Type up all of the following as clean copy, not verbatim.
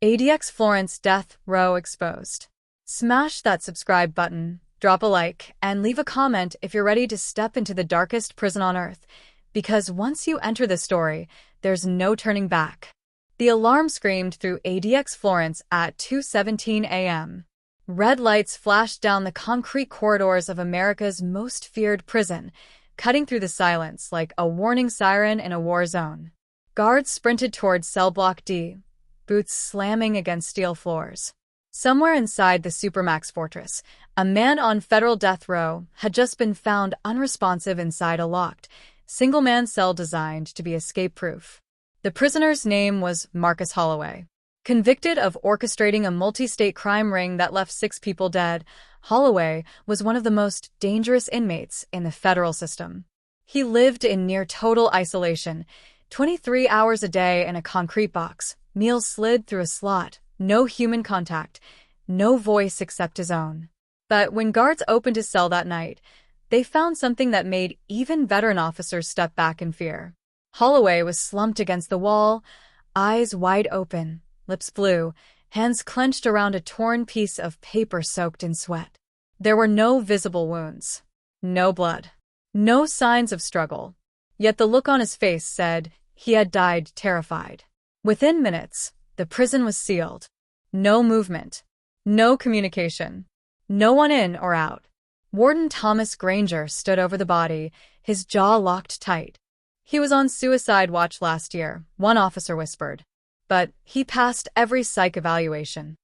ADX Florence Death Row Exposed. Smash that subscribe button, drop a like, and leave a comment if you're ready to step into the darkest prison on earth, because once you enter the story, there's no turning back. The alarm screamed through ADX Florence at 2:17 a.m. Red lights flashed down the concrete corridors of America's most feared prison, cutting through the silence like a warning siren in a war zone. Guards sprinted towards cell block D, boots slamming against steel floors. Somewhere inside the Supermax fortress, a man on federal death row had just been found unresponsive inside a locked, single-man cell designed to be escape-proof. The prisoner's name was Marcus Holloway. Convicted of orchestrating a multi-state crime ring that left 6 people dead, Holloway was one of the most dangerous inmates in the federal system. He lived in near-total isolation, 23 hours a day in a concrete box, meals slid through a slot, no human contact, no voice except his own. But when guards opened his cell that night, they found something that made even veteran officers step back in fear. Holloway was slumped against the wall, eyes wide open, lips blue, hands clenched around a torn piece of paper soaked in sweat. There were no visible wounds, no blood, no signs of struggle. Yet the look on his face said he had died terrified. Within minutes, the prison was sealed. No movement, no communication, no one in or out. Warden Thomas Granger stood over the body, his jaw locked tight. He was on suicide watch last year, one officer whispered. But he passed every psych evaluation.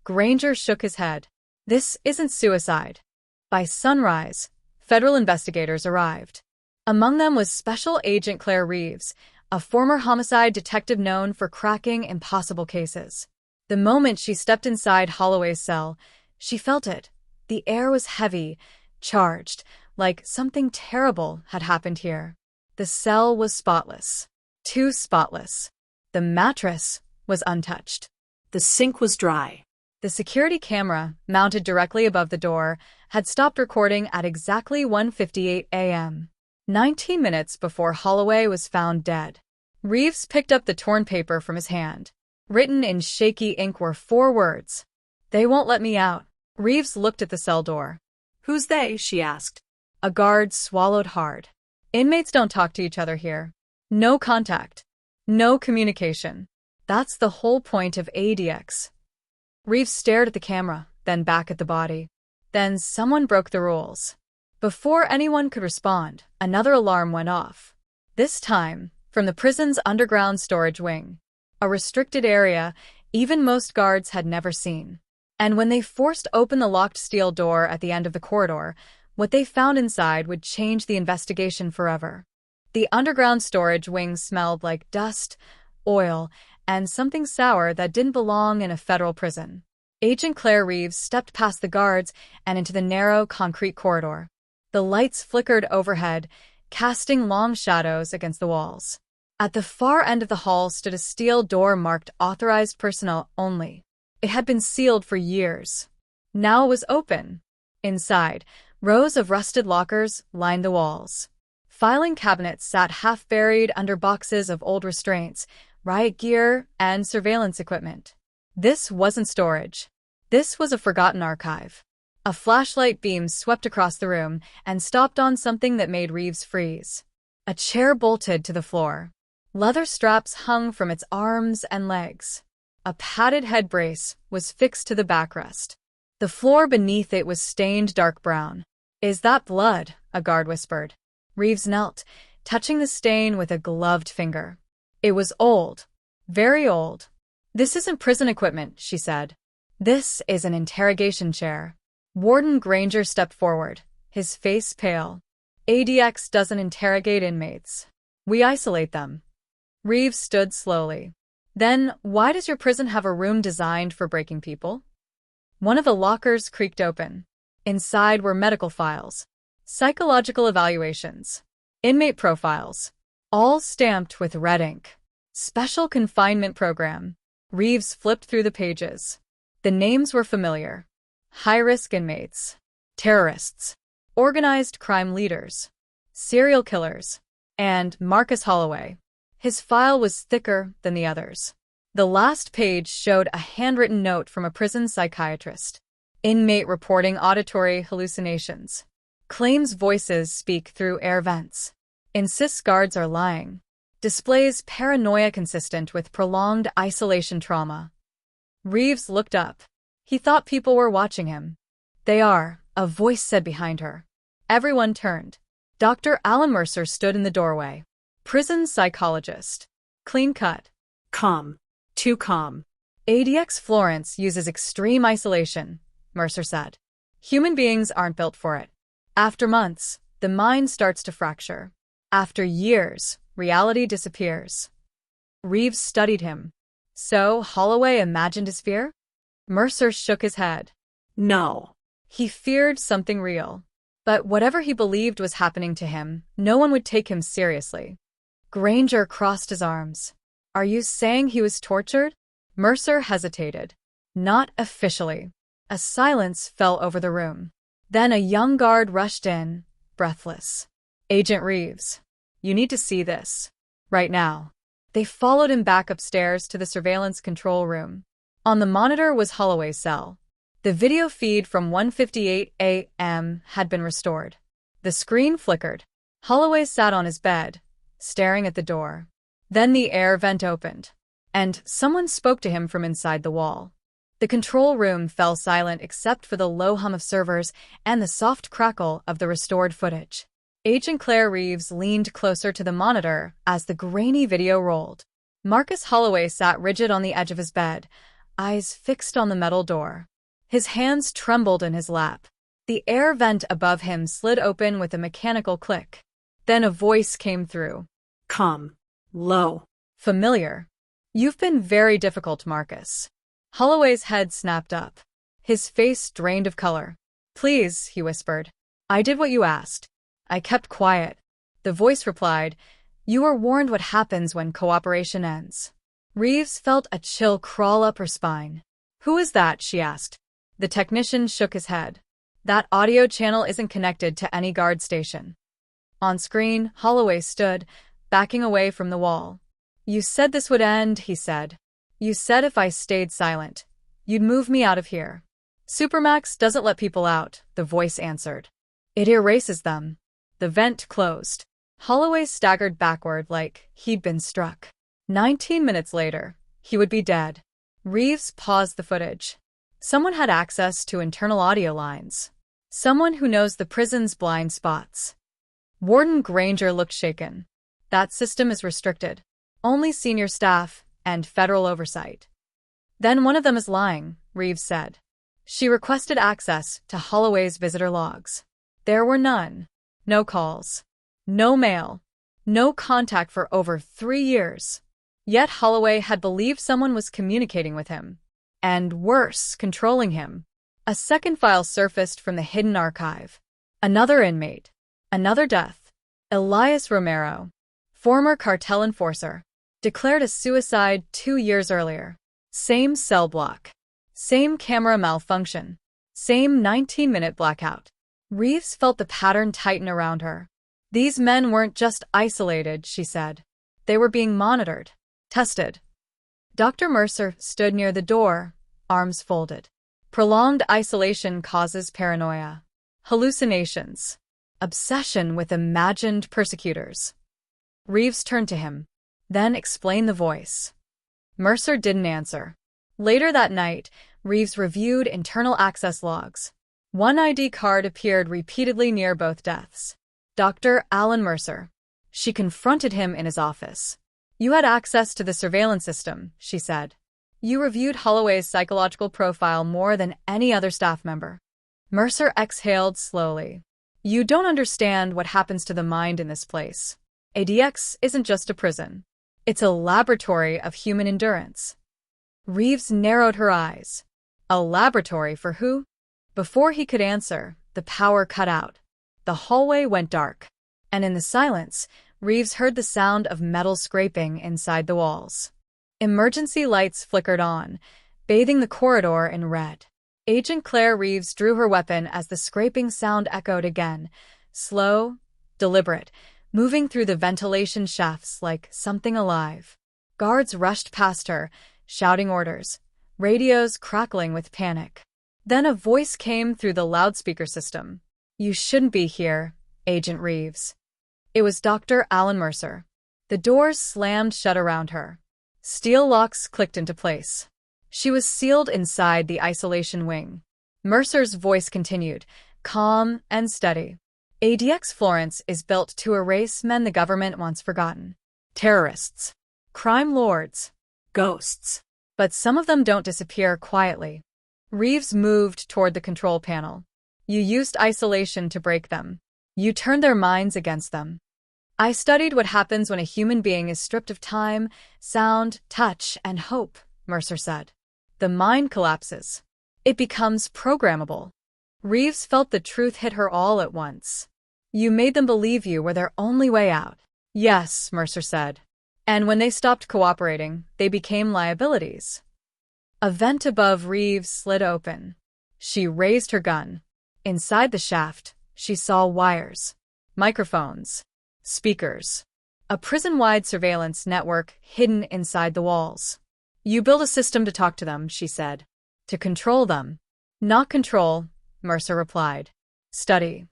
Granger shook his head. This isn't suicide. By sunrise, federal investigators arrived. Among them was Special Agent Claire Reeves, a former homicide detective known for cracking impossible cases. The moment she stepped inside Holloway's cell, she felt it. The air was heavy, charged, like something terrible had happened here. The cell was spotless. Too spotless. The mattress was untouched. The sink was dry. The security camera, mounted directly above the door, had stopped recording at exactly 1:58 a.m. 19 minutes before Holloway was found dead. Reeves picked up the torn paper from his hand. Written in shaky ink were 4 words. "They won't let me out." Reeves looked at the cell door. "Who's they?" she asked. A guard swallowed hard. "Inmates don't talk to each other here. No contact. No communication. That's the whole point of ADX." Reeves stared at the camera, then back at the body. Then someone broke the rules. Before anyone could respond, another alarm went off. This time, from the prison's underground storage wing. A restricted area even most guards had never seen. And when they forced open the locked steel door at the end of the corridor, what they found inside would change the investigation forever. The underground storage wing smelled like dust, oil, and something sour that didn't belong in a federal prison. Agent Claire Reeves stepped past the guards and into the narrow concrete corridor. The lights flickered overhead, casting long shadows against the walls. At the far end of the hall stood a steel door marked "Authorized Personnel Only." It had been sealed for years. Now it was open. Inside, rows of rusted lockers lined the walls. Filing cabinets sat half-buried under boxes of old restraints, riot gear, and surveillance equipment. This wasn't storage. This was a forgotten archive. A flashlight beam swept across the room and stopped on something that made Reeves freeze. A chair bolted to the floor. Leather straps hung from its arms and legs. A padded head brace was fixed to the backrest. The floor beneath it was stained dark brown. "Is that blood?" a guard whispered. Reeves knelt, touching the stain with a gloved finger. It was old. Very old. "This isn't prison equipment," she said. "This is an interrogation chair." Warden Granger stepped forward, his face pale. "ADX doesn't interrogate inmates. We isolate them." Reeves stood slowly. "Then why does your prison have a room designed for breaking people?" One of the lockers creaked open. Inside were medical files, psychological evaluations, inmate profiles, all stamped with red ink. "Special Confinement Program." Reeves flipped through the pages. The names were familiar. High-risk inmates, terrorists, organized crime leaders, serial killers, and Marcus Holloway. His file was thicker than the others. The last page showed a handwritten note from a prison psychiatrist. Inmate reporting auditory hallucinations. Claims voices speak through air vents. Insists guards are lying. Displays paranoia consistent with prolonged isolation trauma. Reeves looked up. He thought people were watching him. They are, a voice said behind her. Everyone turned. Dr. Alan Mercer stood in the doorway. Prison psychologist. Clean cut. Calm. Too calm. ADX Florence uses extreme isolation, Mercer said. Human beings aren't built for it. After months, the mind starts to fracture. After years, reality disappears. Reeves studied him. So, Holloway imagined his fear? Mercer shook his head. No. He feared something real. But whatever he believed was happening to him, no one would take him seriously. Granger crossed his arms. Are you saying he was tortured? Mercer hesitated. Not officially. A silence fell over the room. Then a young guard rushed in, breathless. Agent Reeves. You need to see this. Right now. They followed him back upstairs to the surveillance control room. On the monitor was Holloway's cell. The video feed from 1:58 a.m. had been restored. The screen flickered. Holloway sat on his bed, staring at the door. Then the air vent opened, and someone spoke to him from inside the wall. The control room fell silent except for the low hum of servers and the soft crackle of the restored footage. Agent Claire Reeves leaned closer to the monitor as the grainy video rolled. Marcus Holloway sat rigid on the edge of his bed, eyes fixed on the metal door. His hands trembled in his lap. The air vent above him slid open with a mechanical click. Then a voice came through. Calm. Low. Familiar. You've been very difficult, Marcus. Holloway's head snapped up. His face drained of color. Please, he whispered. I did what you asked. I kept quiet. The voice replied, You were warned what happens when cooperation ends. Reeves felt a chill crawl up her spine. Who is that? She asked. The technician shook his head. That audio channel isn't connected to any guard station. On screen, Holloway stood, backing away from the wall. You said this would end, he said. You said if I stayed silent, you'd move me out of here. Supermax doesn't let people out, the voice answered. It erases them. The vent closed. Holloway staggered backward like he'd been struck. 19 minutes later, he would be dead. Reeves paused the footage. Someone had access to internal audio lines. Someone who knows the prison's blind spots. Warden Granger looked shaken. That system is restricted. Only senior staff and federal oversight. Then one of them is lying, Reeves said. She requested access to Holloway's visitor logs. There were none. No calls. No mail. No contact for over 3 years. Yet Holloway had believed someone was communicating with him. And worse, controlling him. A second file surfaced from the hidden archive. Another inmate. Another death. Elias Romero, former cartel enforcer, declared a suicide 2 years earlier. Same cell block. Same camera malfunction. Same 19-minute blackout. Reeves felt the pattern tighten around her. These men weren't just isolated, she said. They were being monitored. Tested. Dr. Mercer stood near the door, arms folded. Prolonged isolation causes paranoia. Hallucinations. Obsession with imagined persecutors. Reeves turned to him. Then explained the voice. Mercer didn't answer. Later that night, Reeves reviewed internal access logs. One ID card appeared repeatedly near both deaths. Dr. Alan Mercer. She confronted him in his office. You had access to the surveillance system, she said. You reviewed Holloway's psychological profile more than any other staff member. Mercer exhaled slowly. You don't understand what happens to the mind in this place. ADX isn't just a prison. It's a laboratory of human endurance. Reeves narrowed her eyes. A laboratory for who? Before he could answer, the power cut out. The hallway went dark. And in the silence, Reeves heard the sound of metal scraping inside the walls. Emergency lights flickered on, bathing the corridor in red. Agent Claire Reeves drew her weapon as the scraping sound echoed again, slow, deliberate, moving through the ventilation shafts like something alive. Guards rushed past her, shouting orders, radios crackling with panic. Then a voice came through the loudspeaker system. "You shouldn't be here, Agent Reeves." It was Dr. Alan Mercer. The doors slammed shut around her. Steel locks clicked into place. She was sealed inside the isolation wing. Mercer's voice continued, calm and steady. ADX Florence is built to erase men the government wants forgotten. Terrorists. Crime lords. Ghosts. But some of them don't disappear quietly. Reeves moved toward the control panel. "You used isolation to break them. You turned their minds against them." "I studied what happens when a human being is stripped of time, sound, touch, and hope," Mercer said. "The mind collapses. It becomes programmable." Reeves felt the truth hit her all at once. "You made them believe you were their only way out." "Yes," Mercer said. "And when they stopped cooperating, they became liabilities." A vent above Reeves slid open. She raised her gun. Inside the shaft, she saw wires, microphones, speakers, a prison-wide surveillance network hidden inside the walls. "You build a system to talk to them," she said. "To control them." "Not control," Mercer replied. "Study."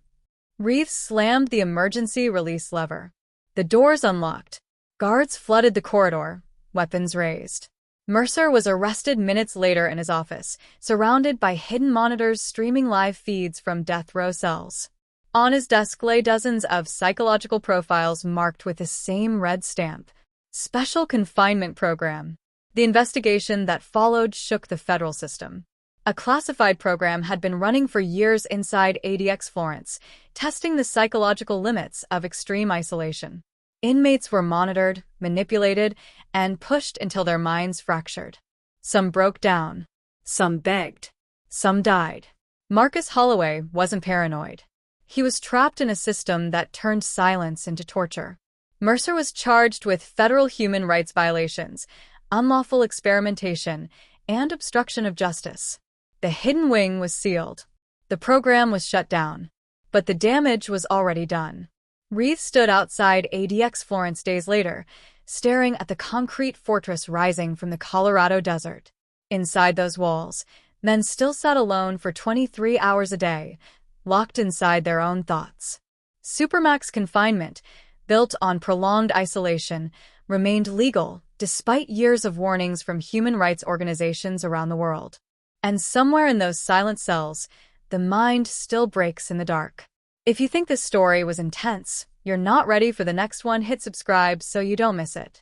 Reeves slammed the emergency release lever. The doors unlocked. Guards flooded the corridor, weapons raised. Mercer was arrested minutes later in his office, surrounded by hidden monitors streaming live feeds from death row cells. On his desk lay dozens of psychological profiles marked with the same red stamp. Special Confinement Program. The investigation that followed shook the federal system. A classified program had been running for years inside ADX Florence, testing the psychological limits of extreme isolation. Inmates were monitored, manipulated, and pushed until their minds fractured. Some broke down. Some begged. Some died. Marcus Holloway wasn't paranoid. He was trapped in a system that turned silence into torture. Mercer was charged with federal human rights violations, unlawful experimentation, and obstruction of justice. The hidden wing was sealed. The program was shut down. But the damage was already done. Reeves stood outside ADX Florence days later, staring at the concrete fortress rising from the Colorado desert. Inside those walls, men still sat alone for 23 hours a day, locked inside their own thoughts. Supermax confinement, built on prolonged isolation, remained legal despite years of warnings from human rights organizations around the world. And somewhere in those silent cells, the mind still breaks in the dark. If you think this story was intense, you're not ready for the next one, hit subscribe so you don't miss it.